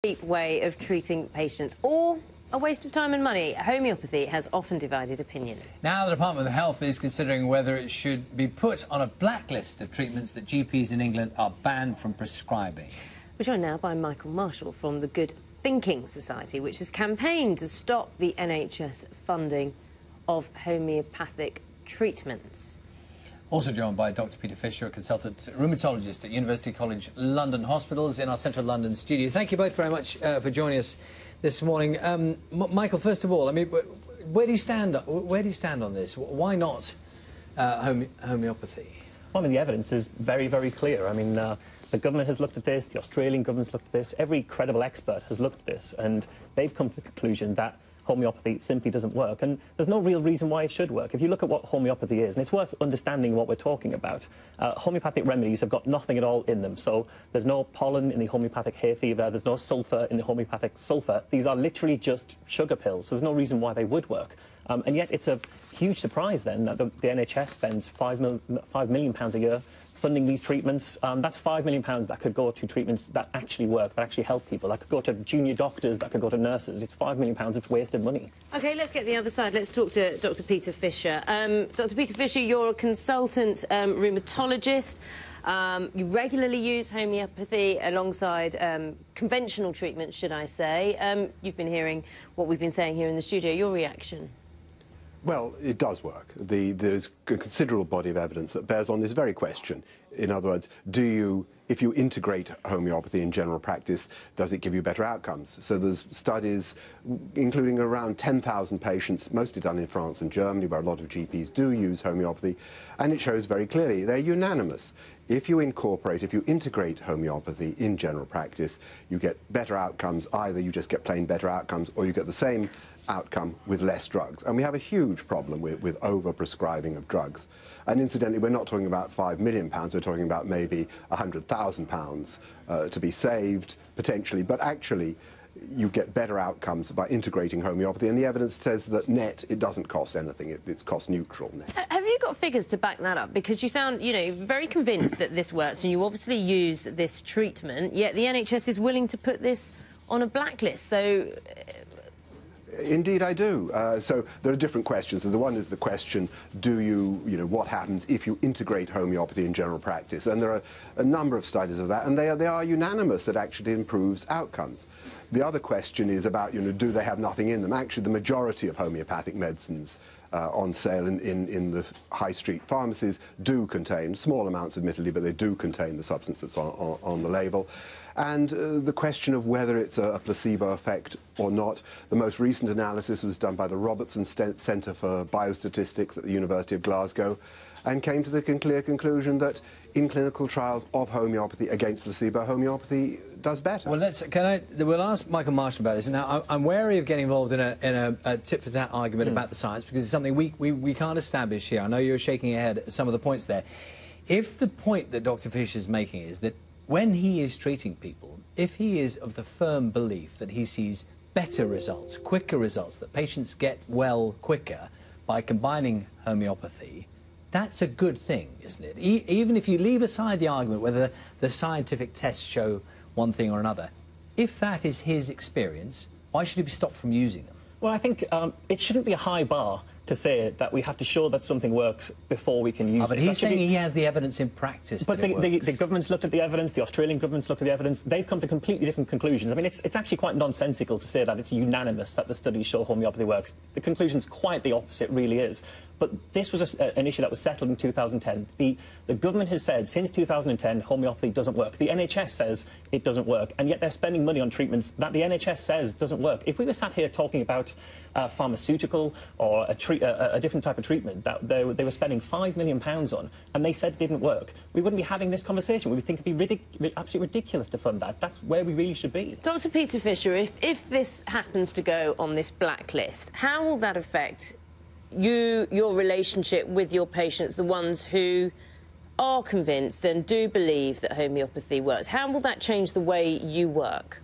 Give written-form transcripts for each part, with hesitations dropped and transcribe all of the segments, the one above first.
Cheap way of treating patients, or a waste of time and money. Homeopathy has often divided opinion. Now the Department of Health is considering whether it should be put on a blacklist of treatments that GPs in England are banned from prescribing. We're joined now by Michael Marsh from the Good Thinking Society, which has campaigned to stop the NHS funding of homeopathic treatments. Also joined by Dr. Peter Fisher, a consultant rheumatologist at University College London Hospitals in our central London studio. Thank you both very much for joining us this morning. Michael, first of all, I mean, where do you stand? Where do you stand on this? Why not homeopathy? Well, I mean, the evidence is very, very clear. I mean, the government has looked at this, the Australian government's looked at this, every credible expert has looked at this, and they've come to the conclusion that homeopathy simply doesn't work, and there's no real reason why it should work. If you look at what homeopathy is, and it's worth understanding what we're talking about, homeopathic remedies have got nothing at all in them. So there's no pollen in the homeopathic hay fever, there's no sulphur in the homeopathic sulphur. These are literally just sugar pills. There's no reason why they would work. And yet it's a huge surprise then that the NHS spends £5 million a year funding these treatments. That's £5 million that could go to treatments that actually work, that actually help people. That could go to junior doctors, that could go to nurses. It's £5 million of wasted money. OK, let's get the other side. Let's talk to Dr. Peter Fisher. Dr. Peter Fisher, you're a consultant rheumatologist. You regularly use homeopathy alongside conventional treatments, should I say. You've been hearing what we've been saying here in the studio. Your reaction? Well, it does work. There's a considerable body of evidence that bears on this very question. In other words, if you integrate homeopathy in general practice, does it give you better outcomes? So there's studies including around 10,000 patients, mostly done in France and Germany, where a lot of GPs do use homeopathy, and it shows very clearly, they're unanimous. If you integrate homeopathy in general practice, you get better outcomes. Either you just get plain better outcomes, or you get the same outcome with less drugs. And we have a huge problem with over-prescribing of drugs. And incidentally, we're not talking about £5 million, we're talking about maybe £100,000 to be saved, potentially. But actually, you get better outcomes by integrating homeopathy, and the evidence says that net, it doesn't cost anything, it's cost neutral net. Have you got figures to back that up? Because you sound, you know, very convinced that this works, and you obviously use this treatment, yet the NHS is willing to put this on a blacklist, so... Indeed, I do. So there are different questions. So the one is the question, what happens if you integrate homeopathy in general practice? And there are a number of studies of that, and they are unanimous that actually improves outcomes. The other question is about, do they have nothing in them? Actually, the majority of homeopathic medicines on sale in the high street pharmacies do contain, small amounts admittedly, but they do contain the substance that's on the label. And the question of whether it's a placebo effect or not, the most recent analysis was done by the Robertson Centre for Biostatistics at the University of Glasgow, and came to the clear conclusion that in clinical trials of homeopathy against placebo, homeopathy does better. Well, we'll ask Michael Marsh about this. Now, I'm wary of getting involved in a tit-for-tat argument about the science, because it's something we can't establish here. I know you're shaking your head at some of the points there. If the point that Dr. Fisher is making is that when he is treating people, if he is of the firm belief that he sees better results, quicker results, that patients get well quicker by combining homeopathy, that's a good thing, isn't it? Even if you leave aside the argument whether the scientific tests show one thing or another, if that is his experience, why should he be stopped from using them? Well, I think it shouldn't be a high bar to say that we have to show that something works before we can use it. But he's saying he has the evidence in practice. But the government's looked at the evidence, the Australian government's looked at the evidence, they've come to completely different conclusions. I mean, it's actually quite nonsensical to say that it's unanimous that the studies show homeopathy works. The conclusion's quite the opposite, really is. But this was an issue that was settled in 2010. The government has said since 2010 homeopathy doesn't work. The NHS says it doesn't work, and yet they're spending money on treatments that the NHS says doesn't work. If we were sat here talking about pharmaceutical or a different type of treatment that they were spending £5 million on, and they said it didn't work, we wouldn't be having this conversation. We would think it'd be absolutely ridiculous to fund that. That's where we really should be. Dr. Peter Fisher, if this happens to go on this blacklist, how will that affect your relationship with your patients, the ones who are convinced and do believe that homeopathy works? How will that change the way you work?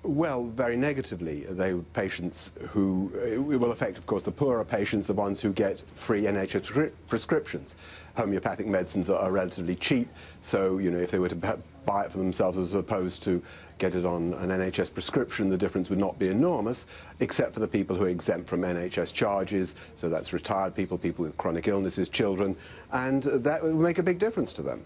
Well, very negatively. They were patients who, it will affect, of course, the poorer patients, the ones who get free NHS prescriptions. Homeopathic medicines are relatively cheap, so, you know, if they were to buy it for themselves as opposed to get it on an NHS prescription, the difference would not be enormous, except for the people who are exempt from NHS charges, so that's retired people, people with chronic illnesses, children, and that would make a big difference to them.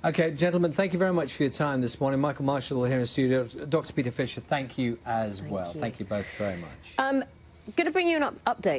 OK, gentlemen, thank you very much for your time this morning. Michael Marshall here in studio. Dr. Peter Fisher, thank you as well. Thank you both very much. Going to bring you an update.